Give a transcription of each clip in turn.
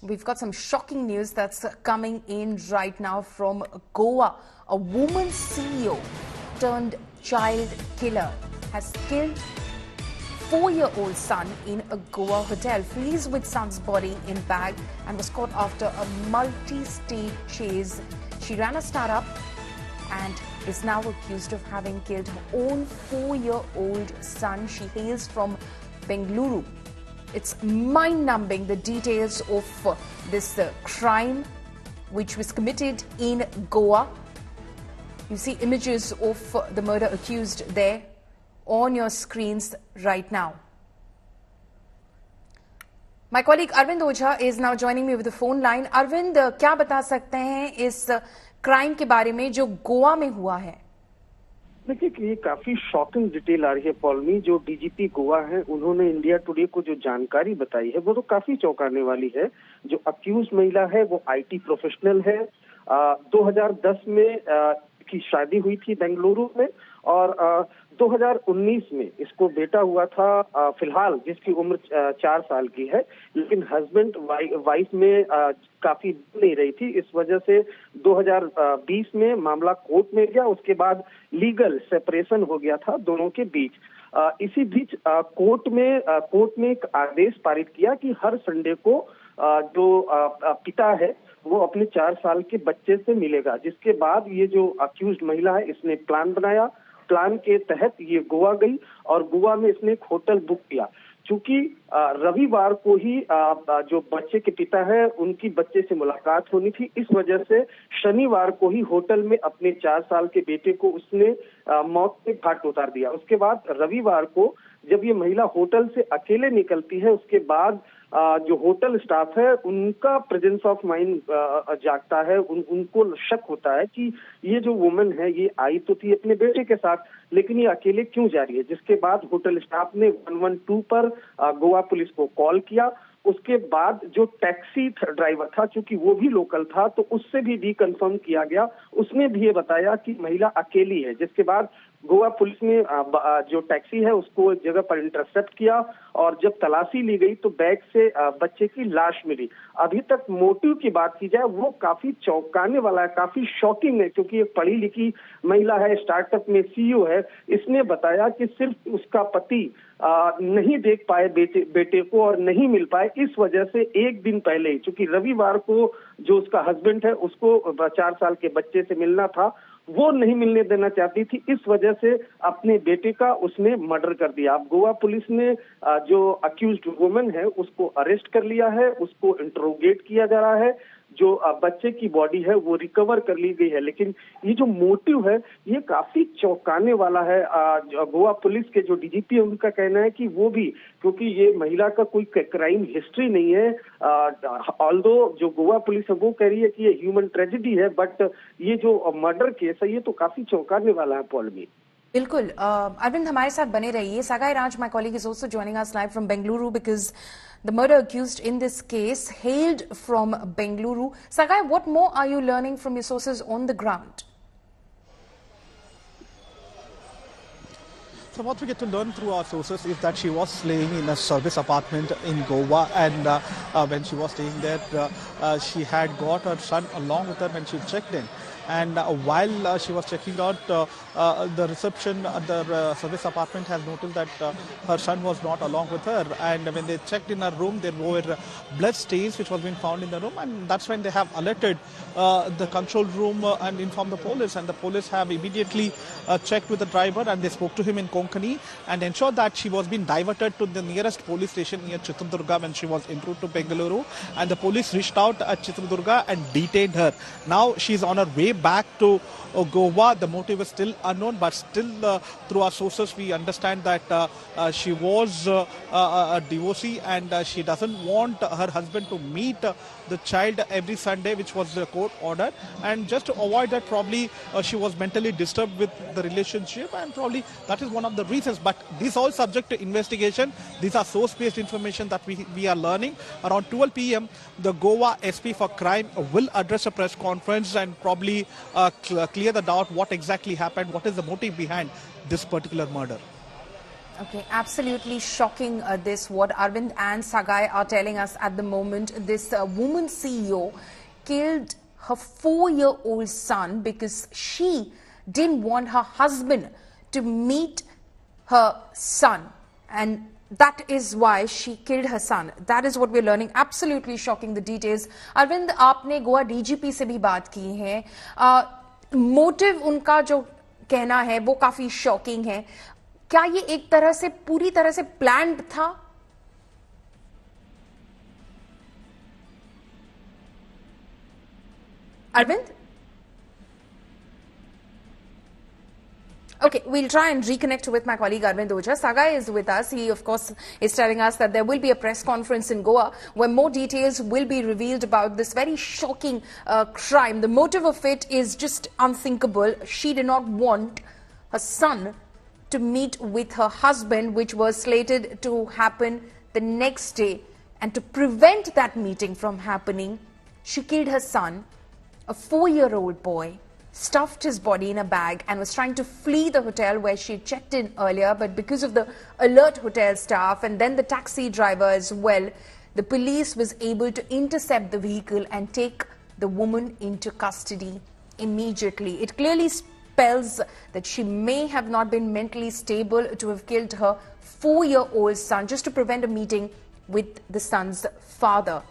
We've got some shocking news that's coming in right now from Goa. A woman CEO turned child killer has killed 4-year-old son in a Goa hotel, flees with son's body in bag and was caught after a multi-state chase. She ran a startup and is now accused of having killed her own 4-year-old son. She hails from Bengaluru. It's mind-numbing, the details of this crime which was committed in Goa. You see images of the murder accused there on your screens right now. My colleague Arvind Ojha is now joining me with the phone line. Arvind, क्या बता सकते हैं इस crime के बारे में जो गोवा में हुआ है? देखिए, ये काफी शॉकिंग डिटेल आ रही है पॉलमी। जो डीजीपी गोवा है उन्होंने इंडिया टुडे को जो जानकारी बताई है वो तो काफी चौंकाने वाली है। जो अक्यूज महिला है वो आईटी प्रोफेशनल है। 2010 में की शादी हुई थी बेंगलुरु में और 2019 में इसको बेटा हुआ था, फिलहाल जिसकी उम्र 4 साल की है। लेकिन हस्बैंड वाइफ में काफी नहीं रही थी, इस वजह से 2020 में मामला कोर्ट में गया। उसके बाद लीगल सेपरेशन हो गया था दोनों के बीच। इसी बीच कोर्ट में एक आदेश पारित किया कि हर संडे को जो पिता है वो अपने 4 साल के बच्चे से मिलेगा। जिसके बाद ये जो अक्यूज्ड महिला है इसने प्लान बनाया। प्लान के तहत ये गोवा गई और गोवा में इसने एक होटल बुक किया। चूंकि रविवार को ही जो बच्चे के पिता है उनकी बच्चे से मुलाकात होनी थी, इस वजह से शनिवार को ही होटल में अपने 4 साल के बेटे को उसने मौत के घाट उतार दिया। उसके बाद रविवार को जब ये महिला होटल से अकेले निकलती है, उसके बाद जो होटल स्टाफ है उनका प्रेजेंस ऑफ माइंड जागता है। उनको शक होता है कि ये जो वुमन है ये आई तो थी अपने बेटे के साथ, लेकिन ये अकेले क्यों जा रही है। जिसके बाद होटल स्टाफ ने 112 पर गोवा पुलिस को कॉल किया। उसके बाद जो टैक्सी ड्राइवर था, चूंकि वो भी लोकल था, तो उससे भी रिकन्फर्म किया गया। उसने भी ये बताया कि महिला अकेली है। जिसके बाद गोवा पुलिस ने जो टैक्सी है उसको एक जगह पर इंटरसेप्ट किया और जब तलाशी ली गई तो बैग से बच्चे की लाश मिली। अभी तक मोटिव की बात की जाए वो काफी चौंकाने वाला है, काफी शॉकिंग है, क्योंकि एक पढ़ी लिखी महिला है, स्टार्टअप में सीईओ है। इसने बताया कि सिर्फ उसका पति नहीं देख पाए बेटे को और नहीं मिल पाए, इस वजह से एक दिन पहले, चूंकि रविवार को जो उसका हस्बैंड है उसको 4 साल के बच्चे से मिलना था, वो नहीं मिलने देना चाहती थी, इस वजह से अपने बेटे का उसने मर्डर कर दिया। अब गोवा पुलिस ने जो अक्यूज्ड वुमन है उसको अरेस्ट कर लिया है, उसको इंटरोगेट किया जा रहा है। जो बच्चे की बॉडी है वो रिकवर कर ली गई है, लेकिन ये जो मोटिव है ये काफी चौंकाने वाला है। गोवा पुलिस के जो डीजीपी है उनका कहना है कि वो भी, क्योंकि ये महिला का कोई क्राइम हिस्ट्री नहीं है, ऑल्दो जो गोवा पुलिस है वो कह रही है कि ये ह्यूमन ट्रेजेडी है, बट ये जो मर्डर केस है ये तो काफी चौंकाने वाला है पॉलमी। बिल्कुल अरविंद, हमारे साथ बने रहिए. Sagai Raj, my colleague, is also joining us live from Bengaluru because the murder accused in this case hailed from Bengaluru. Sagai, what more are you learning from your sources on the ground? So what we get to learn through our sources is that she was staying in a service apartment in Goa, and when she was staying there, she had got her son along with her when she checked in. And while she was checking out, the reception at the service apartment has noticed that her son was not along with her. And when they checked in her room, there were blood stains which was being found in the room. And that's when they have alerted the control room and informed the police. And the police have immediately checked with the driver, and they spoke to him in Konkani and ensured that she was being diverted to the nearest police station near Chitradurga when she was en route to Bengaluru. And the police reached out at Chitradurga and detained her. Now she is on her way back to Goa. The motive is still unknown, but still through our sources we understand that she was a divorcee, and she doesn't want her husband to meet the child every Sunday, which was the court order. And just to avoid that, probably she was mentally disturbed with the relationship, and probably that is one of the reasons. But this all subject to investigation. These are source-based information that we are learning. Around 12 p.m. the Goa SP for crime will address a press conference and probably clear the doubt what exactly happened, what is the motive behind this particular murder. Okay, absolutely shocking this, what Arvind and Sagai are telling us at the moment. This woman CEO killed her 4-year-old son because she didn't want her husband to meet her son. And that is why she killed her son. That is what we're learning. Absolutely shocking, the details. Arvind, आपने Goa DGP से भी बात की है. Motive उनका जो कहना है वो काफी शॉकिंग है. क्या ये एक तरह से पूरी तरह से प्लान्ड था? Arvind? Okay, we'll try and reconnect with my colleague Arvind Oja. Sagai is with us. He, of course, is telling us that there will be a press conference in Goa where more details will be revealed about this very shocking crime. The motive of it is just unthinkable. She did not want her son to meet with her husband, which was slated to happen the next day. And to prevent that meeting from happening, she killed her son, a 4-year-old boy, stuffed his body in a bag and was trying to flee the hotel where she checked in earlier. But because of the alert hotel staff and then the taxi driver as well, the police was able to intercept the vehicle and take the woman into custody immediately. It clearly spells that she may have not been mentally stable to have killed her 4-year-old son just to prevent a meeting with the son's father.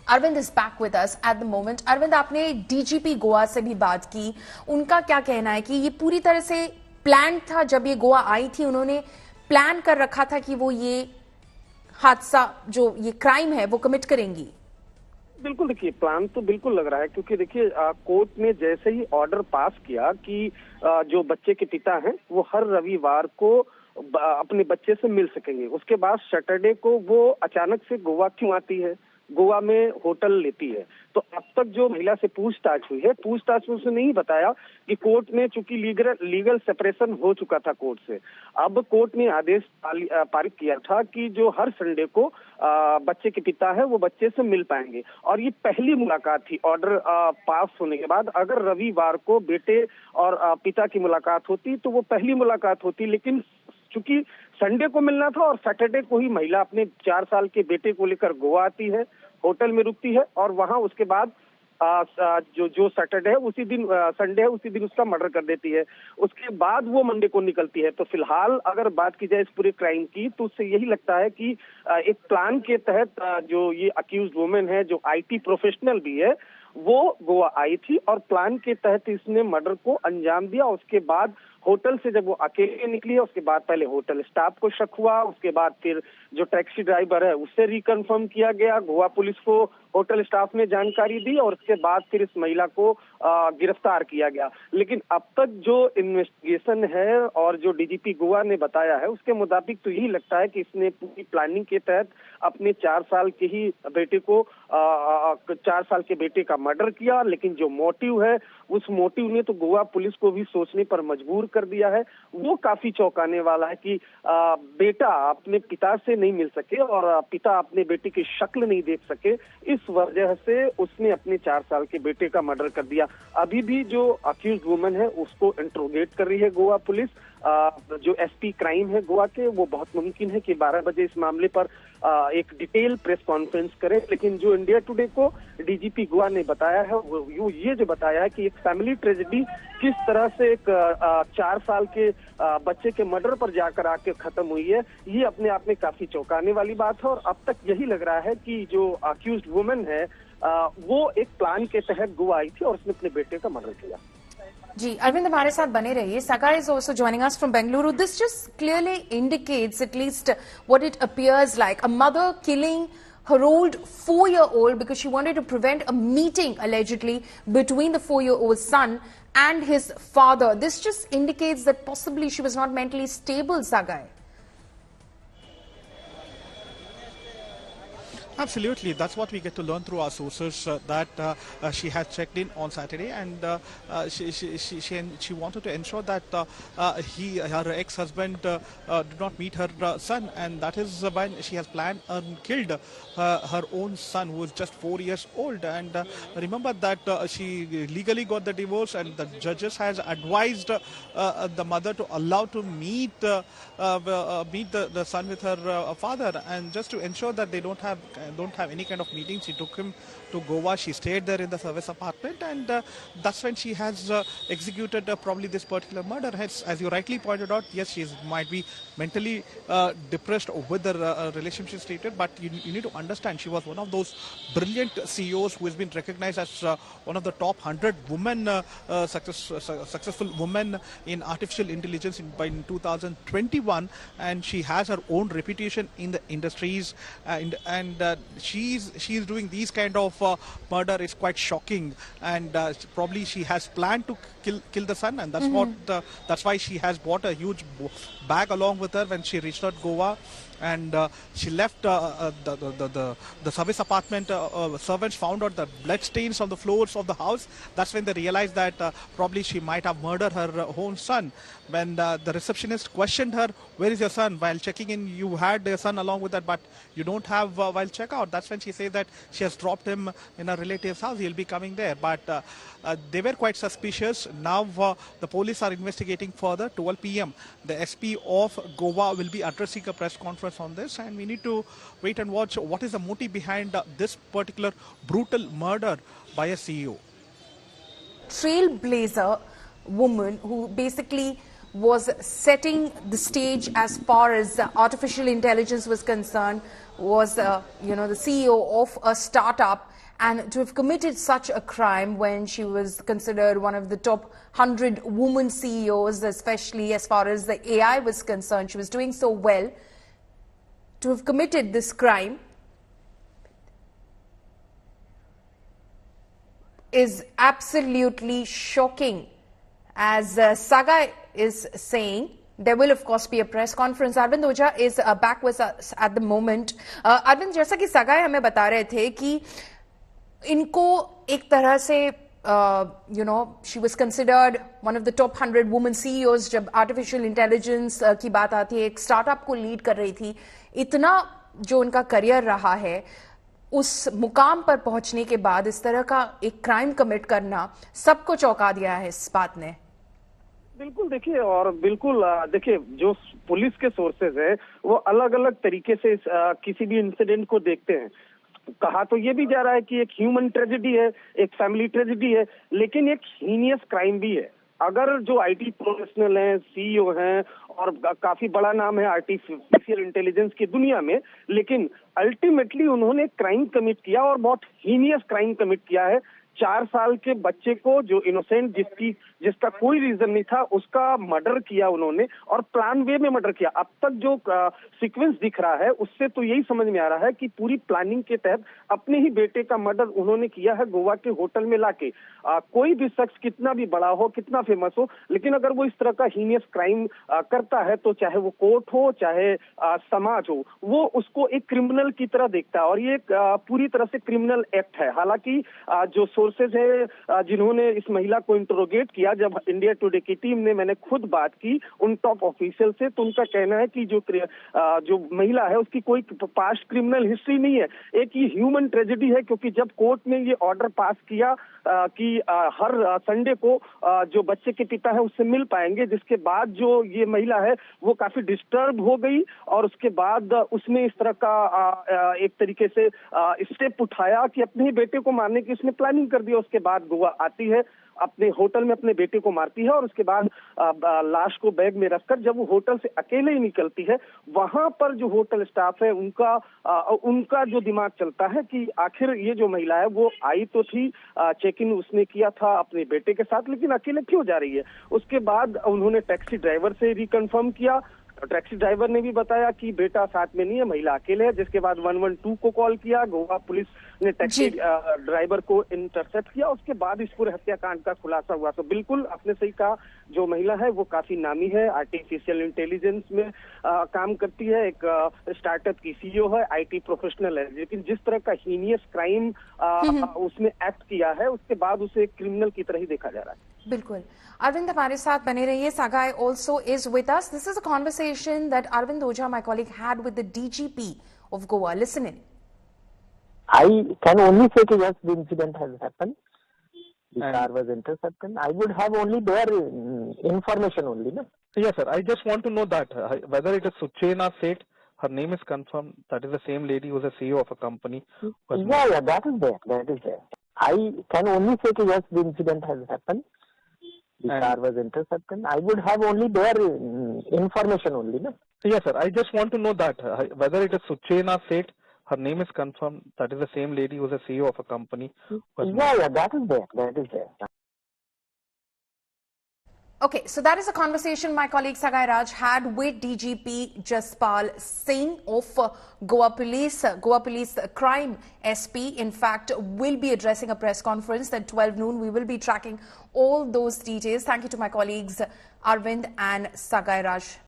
Arvind is back with us at the moment. Arvind, आपने DGP Goa से भी बात की. उनका क्या कहना है कि ये पूरी तरह से प्लान था? जब ये गोवा आई थी उन्होंने प्लान कर रखा था कि वो ये हादसा, जो ये क्राइम है, वो कमिट करेंगी? बिल्कुल, देखिए प्लान तो बिल्कुल लग रहा है, क्योंकि देखिए कोर्ट ने जैसे ही ऑर्डर पास किया कि जो बच्चे के पिता हैं वो हर रविवार को अपने बच्चे से मिल सकेंगे, उसके बाद सैटरडे को वो अचानक से गोवा क्यों आती है, गोवा में होटल लेती है. तो अब तक जो महिला से पूछताछ हुई है, पूछताछ में उसने नहीं बताया कि कोर्ट ने, चूंकि लीगल सेपरेशन हो चुका था कोर्ट से, अब कोर्ट ने आदेश पारित किया था कि जो हर संडे को बच्चे के पिता है वो बच्चे से मिल पाएंगे. और ये पहली मुलाकात थी ऑर्डर पास होने के बाद. अगर रविवार को बेटे और पिता की मुलाकात होती तो वो पहली मुलाकात होती, लेकिन चूंकि संडे को मिलना था और सैटरडे को ही महिला अपने 4 साल के बेटे को लेकर गोवा आती है, होटल में रुकती है और वहां उसके बाद जो सैटरडे है उसी दिन, संडे है उसी दिन उसका मर्डर कर देती है. उसके बाद वो मंडे को निकलती है. तो फिलहाल अगर बात की जाए इस पूरे क्राइम की तो उससे यही लगता है कि एक प्लान के तहत जो ये अक्यूज्ड वुमेन है, जो आईटी प्रोफेशनल भी है, वो गोवा आई थी और प्लान के तहत इसने मर्डर को अंजाम दिया. उसके बाद होटल से जब वो अकेले निकली है, उसके बाद पहले होटल स्टाफ को शक हुआ, उसके बाद फिर जो टैक्सी ड्राइवर है उससे रिकन्फर्म किया गया, गोवा पुलिस को होटल स्टाफ ने जानकारी दी और उसके बाद फिर इस महिला को गिरफ्तार किया गया. लेकिन अब तक जो इन्वेस्टिगेशन है और जो डीजीपी गोवा ने बताया है उसके मुताबिक तो यही लगता है कि इसने पूरी प्लानिंग के तहत अपने 4 साल के ही बेटे को 4 साल के बेटे का मर्डर किया. लेकिन जो मोटिव है उस मोटिव ने तो गोवा पुलिस को भी सोचने पर मजबूर कर दिया है. वो काफी चौंकाने वाला है कि बेटा अपने पिता से नहीं मिल सके और पिता अपने बेटे की शक्ल नहीं देख सके, इस वजह से उसने अपने 4 साल के बेटे का मर्डर कर दिया. अभी भी जो अक्यूज्ड वुमन है उसको इंट्रोगेट कर रही है गोवा पुलिस. जो एसपी क्राइम है गोवा के, वो बहुत मुमकिन है कि 12 बजे इस मामले पर एक डिटेल प्रेस कॉन्फ्रेंस करे. लेकिन जो इंडिया टुडे को डीजीपी गोवा ने बताया है वो ये जो बताया है कि एक फैमिली ट्रेजेडी किस तरह से एक 4 साल के बच्चे के मर्डर पर जाकर आके खत्म हुई है, ये अपने आप में काफी चौंकाने वाली बात है. और अब तक यही लग रहा है कि जो अक्यूज्ड वुमन है वो एक प्लान के तहत गोवा आई थी और उसने अपने बेटे का मर्डर किया. जी, अरविंद हमारे साथ बने रहिए. Sagai is also joining us from Bengaluru. This just clearly indicates, at least what it appears like, a mother killing her old 4-year-old because she wanted to prevent a meeting, allegedly, between the 4-year-old son and his father. This just indicates that possibly she was not mentally stable, Sagai. Absolutely, that's what we get to learn through our sources that she had checked in on Saturday, and she wanted to ensure that her ex-husband did not meet her son, and that is when she has planned and killed her own son, who is just 4 years old. And remember that she legally got the divorce, and the judges has advised the mother to allow to meet the son with her father, and just to ensure that they don't have any kind of meetings. She took him to Goa. She stayed there in the service apartment, and that's when she has executed probably this particular murder. As you rightly pointed out, yes, she might be mentally depressed with the relationship stated, but you need to understand she was one of those brilliant CEOs who has been recognized as one of the top 100 women successful women in artificial intelligence by 2021, and she has her own reputation in the industries, and she's doing these kind of murder is quite shocking, and probably she has planned to kill the son, and that's why she has bought a huge bag along with her when she reached out Goa. And she left the service apartment. Servants found out the blood stains on the floors of the house. That's when they realized that probably she might have murdered her own son. When the receptionist questioned her, "Where is your son?" While checking in, you had your son along with that, but you don't have while checkout. That's when she said that she has dropped him in a relative's house. He'll be coming there. But they were quite suspicious. Now the police are investigating further. 12 p.m. The SP of Goa will be addressing a press conference on this, and we need to wait and watch what is the motive behind this particular brutal murder by a CEO. Trailblazer woman who basically was setting the stage as far as artificial intelligence was concerned, was the CEO of a startup, and to have committed such a crime when she was considered one of the top 100 women CEOs, especially as far as the AI was concerned. She was doing so well. To have committed this crime is absolutely shocking. As Sagai is saying, there will of course be a press conference. Arvind Oja is back with us at the moment. Arvind, जैसा कि Sagai हमें बता रहे थे कि इनको एक तरह से she was considered one of the top 100 women CEOs जब artificial intelligence की बात आती है, एक startup को lead कर रही थी. इतना जो उनका करियर रहा है, उस मुकाम पर पहुंचने के बाद इस तरह का एक क्राइम कमिट करना सबको चौंका दिया है इस बात ने. बिल्कुल देखिए, और बिल्कुल देखिए, जो पुलिस के सोर्सेज है वो अलग अलग तरीके से किसी भी इंसिडेंट को देखते हैं. कहा तो ये भी जा रहा है कि एक ह्यूमन ट्रेजेडी है, एक फैमिली ट्रेजेडी है, लेकिन एक हीनियस क्राइम भी है. अगर जो आईटी प्रोफेशनल हैं, सीईओ हैं और काफी बड़ा नाम है आर्टिफिशियल इंटेलिजेंस की दुनिया में, लेकिन अल्टीमेटली उन्होंने क्राइम कमिट किया और बहुत हीनियस क्राइम कमिट किया है. 4 साल के बच्चे को, जो इनोसेंट, जिसका कोई रीजन नहीं था, उसका मर्डर किया उन्होंने, और प्लान वे में मर्डर किया. अब तक जो सीक्वेंस दिख रहा है उससे तो यही समझ में आ रहा है कि पूरी प्लानिंग के तहत अपने ही बेटे का मर्डर उन्होंने किया है गोवा के होटल में लाके. कोई भी शख्स कितना भी बड़ा हो, कितना फेमस हो, लेकिन अगर वो इस तरह का हीनियस क्राइम करता है तो चाहे वो कोर्ट हो, चाहे समाज हो, वो उसको एक क्रिमिनल की तरह देखता है, और ये पूरी तरह से क्रिमिनल एक्ट है. हालांकि जो सोर्सेज है जिन्होंने इस महिला को इंटरोगेट किया, जब इंडिया टुडे की टीम ने, मैंने खुद बात की उन टॉप ऑफिशियल से, तो उनका कहना है कि जो महिला है उसकी कोई पास्ट क्रिमिनल हिस्ट्री नहीं है. एक ये ह्यूमन ट्रेजेडी है, क्योंकि जब कोर्ट ने ये ऑर्डर पास किया कि हर संडे को जो बच्चे के पिता है उससे मिल पाएंगे, जिसके बाद जो ये महिला है वो काफी डिस्टर्ब हो गई, और उसके बाद उसने इस तरह का एक तरीके से स्टेप उठाया कि अपने ही बेटे को मारने की उसने प्लानिंग कर दिया. उसके बाद गोवा आती है, अपने होटल में अपने बेटे को मारती है, और उसके बाद लाश को बैग में रखकर जब वो होटल से अकेले ही निकलती है, वहां पर जो होटल स्टाफ है उनका जो दिमाग चलता है कि आखिर ये जो महिला है वो आई तो थी, चेक इन उसने किया था अपने बेटे के साथ, लेकिन अकेले क्यों जा रही है. उसके बाद उन्होंने टैक्सी ड्राइवर से रिकन्फर्म किया, टैक्सी ड्राइवर ने भी बताया कि बेटा साथ में नहीं है, महिला अकेले है, जिसके बाद 112 को कॉल किया। गोवा पुलिस ने टैक्सी ड्राइवर को इंटरसेप्ट किया, उसके बाद इस पूरे हत्याकांड का खुलासा हुआ। तो बिल्कुल आपने सही कहा, जो महिला है वो काफी नामी है, आर्टिफिशियल इंटेलिजेंस में काम करती है, एक स्टार्टअप की सीईओ है, आईटी प्रोफेशनल है। लेकिन जिस तरह का हीनियस क्राइम उसने एक्ट किया है, उसके बाद उसे एक क्रिमिनल की तरह ही देखा जा रहा है। बिल्कुल। अरविंद हमारे साथ बने रहिए। Sagai also is with us. This is a conversation that Arvind Oja, my colleague, had with the DGP of Goa. Listen in. I can only say that yes, the incident has happened. The car was intercepted. I would have only their information only, no? Yes, sir. I just want to know that whether it is Suchena Seth, her name is confirmed. That is the same lady who is the CEO of a company. Yeah, that is there. That is there. I can only say that yes, the incident has happened. The car was intercepted. I would have only their information only, no? Yes, sir. I just want to know that whether it is Suchena Seth, her name is confirmed. That is the same lady who is the CEO of a company. Yeah, that is there. That is there. Okay, so that is a conversation my colleague Sagai Raj had with DGP Jaspal Singh of Goa Police. Goa Police Crime SP, in fact, will be addressing a press conference at 12 noon. We will be tracking all those details. Thank you to my colleagues Arvind and Sagai Raj.